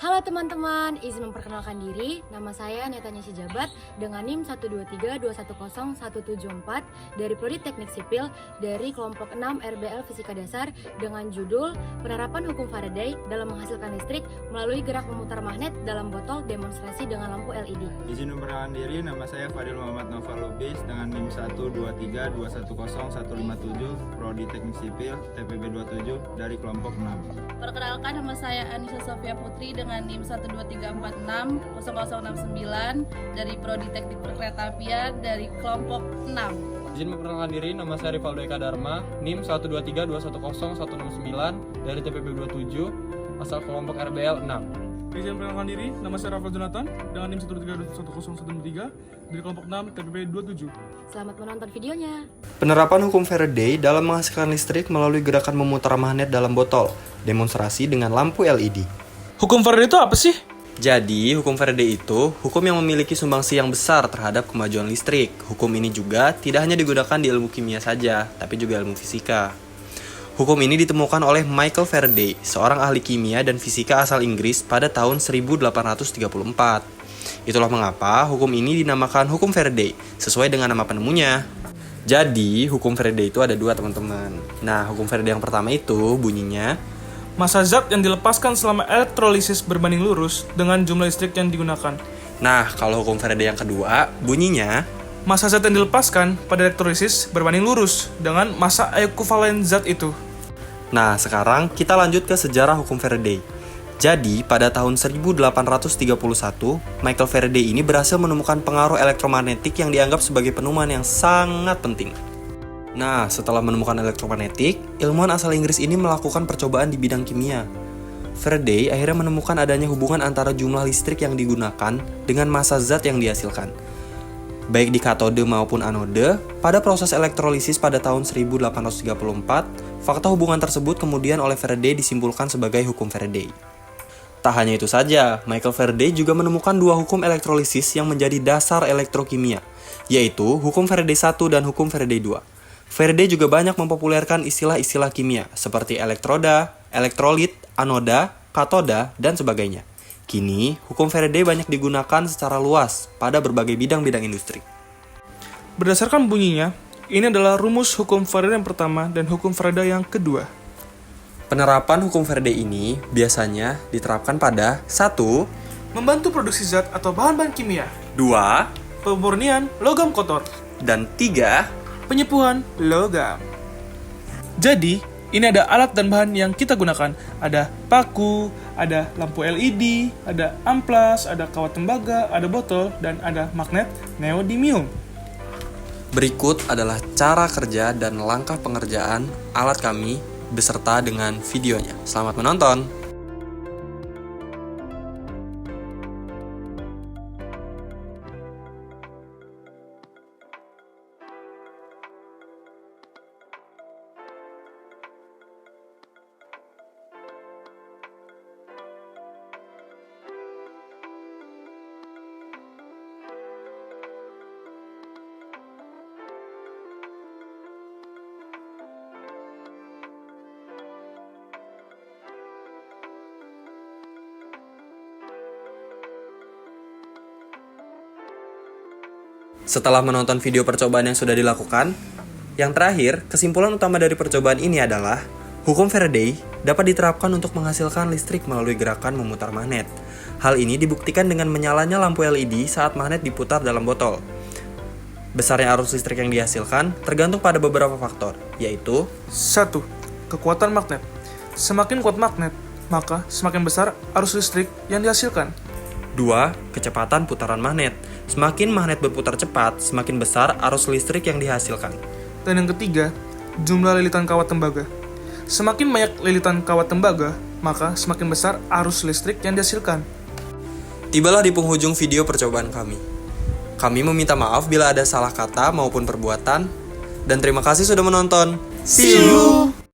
Halo teman-teman, izin memperkenalkan diri. Nama saya Netanya Sijabat dengan NIM 123210174 dari Prodi Teknik Sipil dari kelompok 6 RBL Fisika Dasar dengan judul Penerapan Hukum Faraday dalam menghasilkan listrik melalui gerak memutar magnet dalam botol demonstrasi dengan lampu LED. Izin memperkenalkan diri, nama saya Fadil Muhammad Nova Lubis dengan NIM 123210157 Prodi Teknik Sipil TPB 27 dari kelompok 6. Perkenalkan, nama saya Anissa Sofia Putri dengan NIM 123460069 dari Prodi Teknik Perkeretaapian dari kelompok 6. Izin memperkenalkan diri, nama saya Rivaldo Eka Dharma, NIM 123210169 dari TPB 27, asal kelompok RBL 6. Izin memperkenalkan diri, nama saya Rafael Jonathan dengan NIM 123210173 dari kelompok 6 TPB 27. Selamat menonton videonya. Penerapan hukum Faraday dalam menghasilkan listrik melalui gerakan memutar magnet dalam botol, demonstrasi dengan lampu LED. Hukum Faraday itu apa sih? Jadi, hukum Faraday itu hukum yang memiliki sumbangsi yang besar terhadap kemajuan listrik. Hukum ini juga tidak hanya digunakan di ilmu kimia saja, tapi juga ilmu fisika. Hukum ini ditemukan oleh Michael Faraday, seorang ahli kimia dan fisika asal Inggris pada tahun 1834. Itulah mengapa hukum ini dinamakan hukum Faraday, sesuai dengan nama penemunya. Jadi, hukum Faraday itu ada dua, teman-teman. Nah, hukum Faraday yang pertama itu bunyinya, Massa zat yang dilepaskan selama elektrolisis berbanding lurus dengan jumlah listrik yang digunakan. nah, kalau hukum Faraday yang kedua bunyinya, Massa zat yang dilepaskan pada elektrolisis berbanding lurus dengan massa ekuivalen zat itu. Nah, sekarang kita lanjut ke sejarah hukum Faraday. Jadi, pada tahun 1831, Michael Faraday ini berhasil menemukan pengaruh elektromagnetik yang dianggap sebagai penemuan yang sangat penting. Nah, setelah menemukan elektromagnetik, ilmuwan asal Inggris ini melakukan percobaan di bidang kimia. Faraday akhirnya menemukan adanya hubungan antara jumlah listrik yang digunakan dengan massa zat yang dihasilkan. Baik di katode maupun anode, pada proses elektrolisis pada tahun 1834, fakta hubungan tersebut kemudian oleh Faraday disimpulkan sebagai hukum Faraday. Tak hanya itu saja, Michael Faraday juga menemukan dua hukum elektrolisis yang menjadi dasar elektrokimia, yaitu hukum Faraday 1 dan hukum Faraday 2. Faraday juga banyak mempopulerkan istilah-istilah kimia seperti elektroda, elektrolit, anoda, katoda, dan sebagainya. Kini, hukum Faraday banyak digunakan secara luas pada berbagai bidang-bidang industri. Berdasarkan bunyinya, ini adalah rumus hukum Faraday yang pertama dan hukum Faraday yang kedua. Penerapan hukum Faraday ini biasanya diterapkan pada 1, Membantu produksi zat atau bahan-bahan kimia, 2, pemurnian logam kotor, dan 3, penyepuhan logam. Jadi, ini ada alat dan bahan yang kita gunakan. Ada paku, ada lampu LED, ada amplas, ada kawat tembaga, ada botol, dan ada magnet neodymium. Berikut adalah cara kerja dan langkah pengerjaan alat kami beserta dengan videonya. Selamat menonton! Setelah menonton video percobaan yang sudah dilakukan, yang terakhir, kesimpulan utama dari percobaan ini adalah hukum Faraday dapat diterapkan untuk menghasilkan listrik melalui gerakan memutar magnet. Hal ini dibuktikan dengan menyalanya lampu LED saat magnet diputar dalam botol. Besarnya arus listrik yang dihasilkan tergantung pada beberapa faktor, yaitu 1. Kekuatan magnet. Semakin kuat magnet, maka semakin besar arus listrik yang dihasilkan. 2. Kecepatan putaran magnet. Semakin magnet berputar cepat, semakin besar arus listrik yang dihasilkan. Dan yang ketiga, jumlah lilitan kawat tembaga. Semakin banyak lilitan kawat tembaga, maka semakin besar arus listrik yang dihasilkan. Tibalah di penghujung video percobaan kami. Kami meminta maaf bila ada salah kata maupun perbuatan, dan terima kasih sudah menonton. See you!